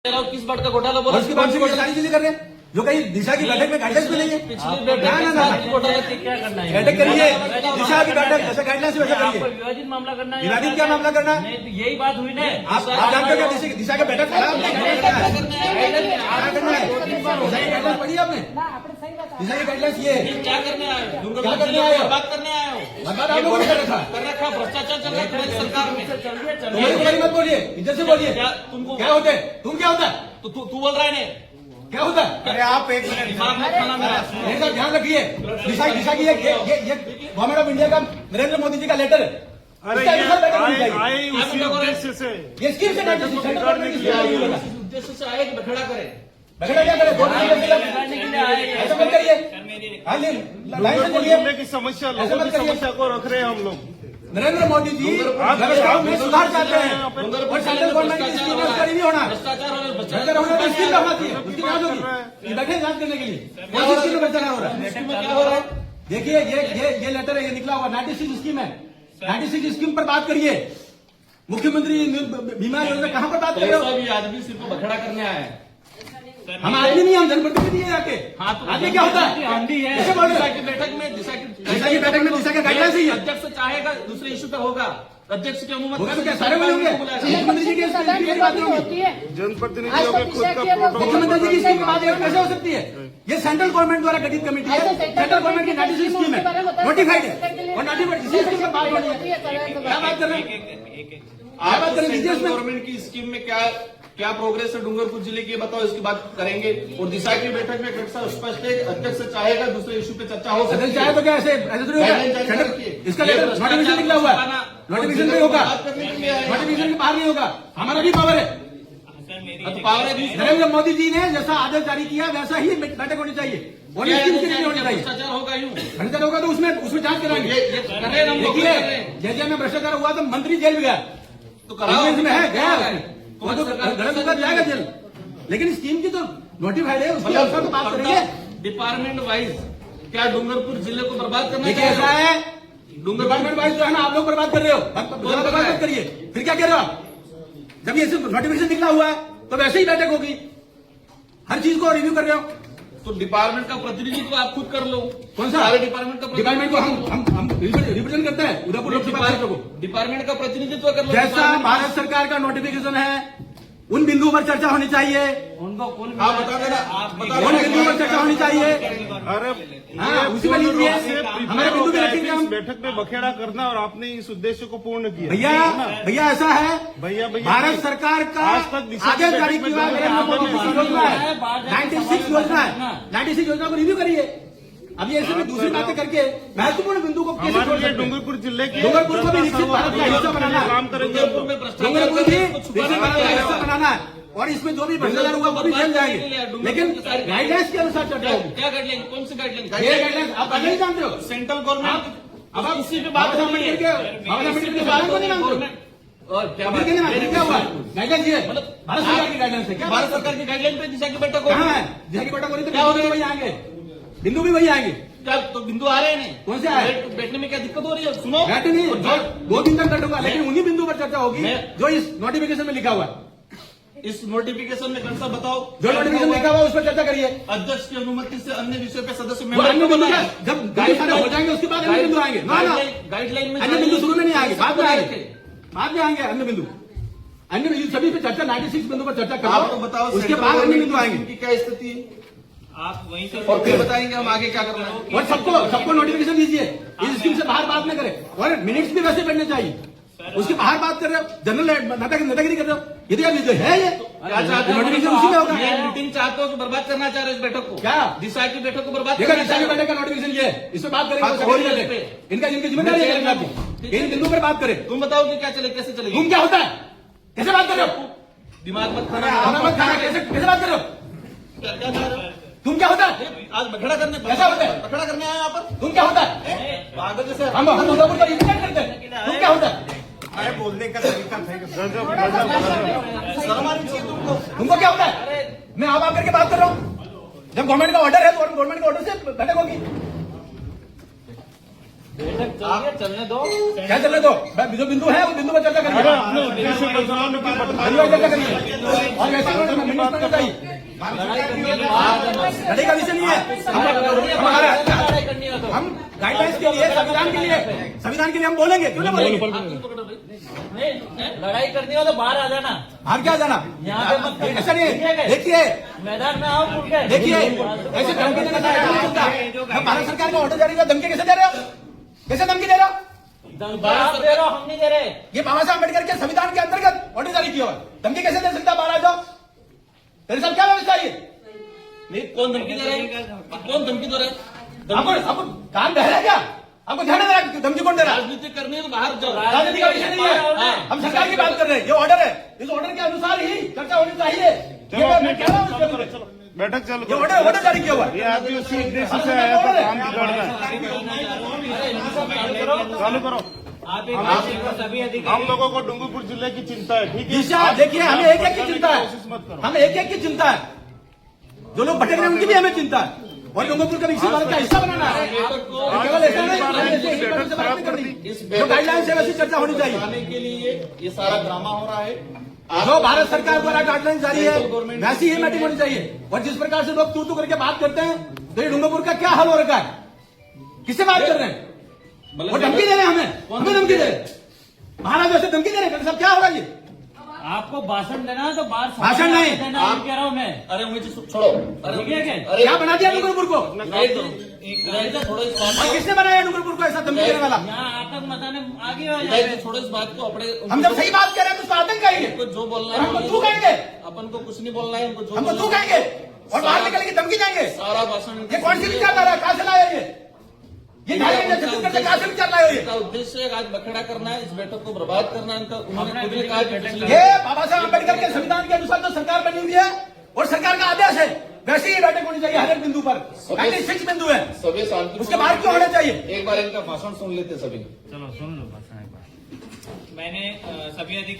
किस बात का घोटाला बोला? उसकी बात से सारी चीजें कर रहे हैं जो कहीं दिशा की बैठक में गाइडलाइंस मिलेंगे। पिछली बैठक घोटाला क्या करना है? बैठक करिए, दिशा की बैठक जैसे गाइडलाइंस वैसा आपको करिए। विवादित मामला करना है। विवादित क्या मामला करना है? नहीं तो यही बात हुई ना। आप जानते हो क्या दिशा की बैठक खराब क्या करना है? क्या करना है? दिशा की गाइडलाइंस पढ़ी आपने? दिशा की गाइडलाइंस ये है। क्या करने आए? क्या करने आए हो? बात करने आए हो? बर्बाद आप लोगों ने कर रखा। कर रखा भ्रष्टाचार चल रहा है तुम्हारी सरकार में। तुम्हारी मत बोलिए, इज्जत से बोलिए। तुमको क्या होते हैं? तुम क्या होता है? तो तू बोल रहा है ना? क्या होता है? अरे आप एक मिनट दिमाग मत खाना मेरा। ये सब ध्यान रखिए। दिशा की ये गवर्नमेंट ऑफ इंडिया का नरेंद्र मोदी जी का लेटर है। अरे इसका ये रिजल्ट बैठक होनी आए चाहिए। उसी उद्देश्य से ये स्कीम से सेंट्रल गवर्नमेंट की स्कीम नहीं होगा। उद्देश्य से आए कि बखेड़ा करे। बगड़ा क्या करे? दो दिन ऐसा मत करिए। हाँ जी, लाइन से बोलिए। जिले की समस्या, ऐसा लोगों मत की करिए। समस्या को रख रहे हैं हम लोग। नरेंद्र मोदी जी व्यवस्थाओं में सुधार चाहते हैं और सेंट्रल गवर्नमेंट की स्कीम में उसका रिव्यू होना। भ्रष्टाचार और भ्रष्टाचार होना तो स्कीम होना चाहिए, उसकी जांच होगी। ये बैठे जांच करने के लिए कौन सी स्कीम में भ्रष्टाचार हो रहा है? क्या हो रहा है? देखिए ये लेटर है, ये निकला हुआ 96 स्कीम है। 96 स्कीम पर बात करिए। मुख्यमंत्री बीमा योजना कहाँ पर बात कर रहे हो? ऐसा भी आदमी सिर्फ बखेड़ा करने आया है। हम आदमी नहीं, हम जनप्रतिनिधि है आके। हाँ तो आगे क्या होता है? आंधी है। कैसे बोल रहे दिशा हो? की बैठक में दिशा की बैठक में दिशा का गाइडलाइंस ही है। अध्यक्ष चाहेगा दूसरे इशू पे होगा। अध्यक्ष की अनुमति होगा तो क्या सारे बने होंगे? मुख्यमंत्री जी की बात नहीं होगी। जनप्रतिनिधियों के खुद का मुख्यमंत्री जी की प्रोटोकॉल स्कीम की बात कैसे हो सकती है? ये सेंट्रल गवर्नमेंट द्वारा गठित कमेटी है। सेंट्रल गवर्नमेंट की 96 स्कीम है, नोटिफाइड है और नोटिफाइड इसी स्कीम पर बात हो रही है। क्या बात कर रहे हैं? आप बात करें सेंट्रल इसमें। गवर्नमेंट की स्कीम में क्या प्रोग्रेस है डूंगरपुर जिले की बताओ, इसकी बात करेंगे। और दिशा की बैठक में कक्षा स्पष्ट है, अध्यक्ष चाहेगा दूसरे इशू पे चर्चा हो सकती सदन है। चाहे तो क्या ऐसे थोड़ी होगा? इसका लेटर नोटिफिकेशन निकला हुआ है, नोटिफिकेशन नहीं होगा, नोटिफिकेशन के बाहर नहीं होगा। हमारा भी पावर है। नरेंद्र मोदी जी ने जैसा आदेश जारी किया वैसा ही बैठक होनी चाहिए और ये स्कीम की नहीं होनी चाहिए। भ्रष्टाचार होगा यूं भ्रष्टाचार होगा तो उसमें जांच कराएंगे। ये कर रहे हैं हम लोग, देखिए कर रहे हैं। जैसे में भ्रष्टाचार हुआ तो मंत्री जेल में गया, तो कराओ। इसमें है गया वो तो गलत होकर जाएगा जेल। लेकिन स्कीम की तो नोटिफाइड है, उसके अनुसार तो बात करेंगे। डिपार्टमेंट वाइज क्या डूंगरपुर जिले को बर्बाद करना देखिए ऐसा है, डूंगरपुर डिपार्टमेंट वाइज जो है ना आप लोग बर्बाद कर रहे हो, बर्बाद मत करिए। फिर क्या कह रहे हो आप? जब ये नोटिफिकेशन निकला हुआ है तो वैसे ही बैठक होगी, हर चीज को रिव्यू कर रहे हो। तो डिपार्टमेंट का प्रतिनिधित्व आप खुद कर लो। कौन सा? सारे डिपार्टमेंट का डिपार्टमेंट को हम रिप्रेजेंट करते हैं उदयपुर लोकसभा क्षेत्र को। डिपार्टमेंट का प्रतिनिधित्व कर लो। जैसा भारत सरकार का नोटिफिकेशन है उन बिंदुओं पर चर्चा होनी चाहिए, उनको कौन आप बता देना, उन बिंदुओं पर चर्चा होनी चाहिए। अरे हाँ, उसी में लीजिए। हमारे बिंदु भी रखेंगे हम। बैठक में बखेड़ा करना और आपने इस उद्देश्य को पूर्ण किया। भैया ऐसा है, भैया भारत सरकार का आज तक दिशा की आदेश जारी बैठक में किया नरेंद्र मोदी जी की योजना है, 96 योजना है। 96 योजना को रिव्यू करिए। अब ये ऐसे में दूसरी बातें करके महत्वपूर्ण बिंदु को कैसे छोड़ हमारे लिए सकते हैं? डूंगरपुर जिले के डूंगरपुर को भी विकसित भारत का हिस्सा बनाना है। काम करेंगे हम लोग। डूंगरपुर भी विकसित भारत का हिस्सा बनाना है और इसमें जो भी भ्रष्टाचार हुआ वो भी जेल जाएंगे, लेकिन गाइडलाइंस के अनुसार चर्चा होगी। क्या गाइडलाइन? कौन सी गाइडलाइन? ये गाइडलाइंस आप नहीं जानते हो। सेंट्रल गवर्नमेंट अब आप इसी पे बाबा बात साहब हो रही है। अम्बेडकर के बारे में नहीं जानते हो। और क्या अम्बेडकर ने माना, क्या हुआ? गाइडलाइंस ये भारत सरकार की गाइडलाइंस है। क्या भारत सरकार की गाइडलाइन पे दिशा की बैठक हो कहाँ है? दिशा की बैठक हो रही तो क्या हो बिंदु रही भी है? वही आएंगे, बिंदु भी वही आएंगे। क्या तो बिंदु आ रहे हैं? कौन से आए? बैठने में क्या दिक्कत हो रही है? सुनो, बैठे नहीं, तो जो 2 दिन तक बैठूंगा, लेकिन उन्हीं बिंदु पर चर्चा होगी मैं- जो इस नोटिफिकेशन में लिखा हुआ है। इस नोटिफिकेशन में कौन सा बताओ? जो नोटिफिकेशन लिखा हुआ है उस पर चर्चा करिए। अध्यक्ष की अनुमति से अन्य विषय पे सदस्य वो अन्य बिंदु क्या? जब गाइड हो जाएंगे उसके बाद अन्य बिंदु आएंगे। ना ना, गाइडलाइन में अन्य बिंदु शुरू में नहीं आएंगे, बाद में आएंगे, बाद में आएंगे अन्य बिंदु। अन्य बिंदु सभी पे चर्चा 96 बिंदु पर चर्चा आप तो करो, बताओ उसके बाद अन्य बिंदु आएंगे। की क्या स्थिति है? आप वहीं से और फिर बताएंगे हम आगे क्या करना है। और सबको नोटिफिकेशन दीजिए, इस स्कीम से बाहर बात न करें और मिनट्स भी वैसे पढ़ने चाहिए। उसके बाहर बात कर रहे हो, जनरल नेतागिरी कर रहे हो, ये तो यार ये है ये क्या चाहते हो? नोटिफिकेशन उसी में होगा। ये मीटिंग चाहते हो कि बर्बाद करना चाह रहे हो इस बैठक को? क्या? दिशा की बैठक को बर्बाद देखो करना दिशा चाह की रहे हो? बैठक का नोटिफिकेशन ये है, इस पर बात हाँ, करेंगे। तो हो रही है इनका इस इनका जिम्मेदारी है आपकी, इन बिंदु पर बात करें। तुम बताओ कि क्या चले, कैसे चलेगी? तुम क्या होता है, कैसे बात कर रहे हो? दिमाग मत खाना खाना। मत खाना, कैसे बात कर रहे हो? क्या चाह रहे हो? तुम क्या होता है? आज बखड़ा करने कैसा होता है? बखड़ा करने आए यहाँ पर? तुम क्या होता है? पागल जैसे हम उदयपुर का रिप्रेजेंट करते हैं, तुम क्या होता है? अरे बोलने का तरीका गजब शर्म आनी चाहिए तुमको। तुमको क्या होता है? मैं आप आकर के बात कर रहा हूँ, जब गवर्नमेंट का ऑर्डर है तो गवर्नमेंट के ऑर्डर से बैठक होगी। चलने दो। क्या चलने दो? जो बिंदु है वो बिंदु पर चर्चा करिए। अरे अपने उद्देश्य को बताओ ना, क्यों बता बिंदु पर चर्चा करिए। और वैसे मिनट में बताइए। लड़ाई का विषय नहीं है। हम गाइडलाइंस के लिए, संविधान के लिए हम बोलेंगे, क्यों ना बोलेंगे? लड़ाई करनी हो तो बाहर आ जाना, बाहर क्या जाना? यहाँ पे मत ऐसा नहीं है। देखिए मैदान में आओ खुल के। देखिए, ऐसे धमकी देने का नहीं चलता। हम भारत सरकार का ऑर्डर जारी कर धमकी कैसे दे रहे हो? कैसे धमकी दे रहे हो? आप दे रहे हो, हम नहीं दे रहे। ये बाबा साहब अम्बेडकर के संविधान के अंतर्गत ऑर्डर जारी किया हुआ। धमकी कैसे दे सकता? बाहर आ जाओ। तेरे साथ क्या व्यवस्था है? नहीं, कौन धमकी दे रहा है? कौन धमकी दे रहा है? आपको कान बह रहा है क्या? आपको ध्यान दे रहा है? धमकी कौन दे रहा है? राजनीति करनी है तो बाहर जाओ। राजनीति का विषय नहीं है। हम सरकार की बात कर रहे हैं। ये ऑर्डर है, इस ऑर्डर के अनुसार ही चर्चा होनी चाहिए। ये मैं कह रहा हूं उसके बारे में। बैठक चालू ये ऑर्डर जारी किया हुआ है। ये आदमी उसी उद्देश्य से आया था, काम बिगाड़ रहा है। चालू करो। सभी हम लोगों को डूंगरपुर जिले की चिंता है, ठीक है? दिशा देखिए, हमें एक एक की चिंता कोशिश मत है। करो। हमें एक एक की चिंता है। जो लोग भटक रहे हैं उनकी भी हमें चिंता है। और डूंगरपुर का विकसित भारत का हिस्सा बनाना है। केवल ऐसा नहीं, ऐसे बात नहीं करनी। जो गाइडलाइंस है वैसी चर्चा होनी चाहिए। बनाने के लिए ये सारा ड्रामा हो रहा है। जो भारत सरकार द्वारा गाइडलाइन जारी है वैसी ही मीटिंग होनी चाहिए। और जिस प्रकार से लोग तू तू करके बात करते हैं, तो ये डूंगरपुर का क्या हाल हो रखा है? किससे बात कर रहे हैं? वो धमकी दे रहे हैं हमें धमकी दे रहे हैं। महाराज वैसे धमकी दे रहे हैं। सब क्या हो रहा है? आपको भाषण देना है तो बाहर भाषण नहीं। आप कह रहा हूँ मैं। अरे मुझे छोड़ो। ठीक है क्या? अरे क्या बना दिया डूंगरपुर को? थोड़ा इस बात और किसने बनाया डूंगरपुर को ऐसा धमकी देने वाला? यहाँ आतंक मचाने आगे हो को जाए। थोड़ा इस बात को अपने हम जब सही बात कर रहे हैं तो उसका आतंक आएंगे। उनको जो बोलना और हमको है तू कहेंगे, अपन को कुछ नहीं बोलना है। उनको जो हमको तू बोलना है, कहेंगे और बाहर निकल के धमकी जाएंगे। सारा भाषण ये कौन सी विचारधारा है? कहां से लाया ये धार्मिक छत्तीसगढ़ से कहां से विचार लाए? का उद्देश्य आज बखेड़ा करना है, इस बैठक को बर्बाद करना है। उनका उन्होंने खुद ही कहा कि पिछले- ये बाबा साहब अम्बेडकर के संविधान के अनुसार तो सरकार बनी हुई है और सरकार का आदेश है, वैसे ही बैठक होनी चाहिए हर एक बिंदु पर। 96 बिंदु है, सभी शांति उसके बाद क्यों होना चाहिए? एक बार इनका भाषण सुन लेते सभी। मैंने सभी अधिकारी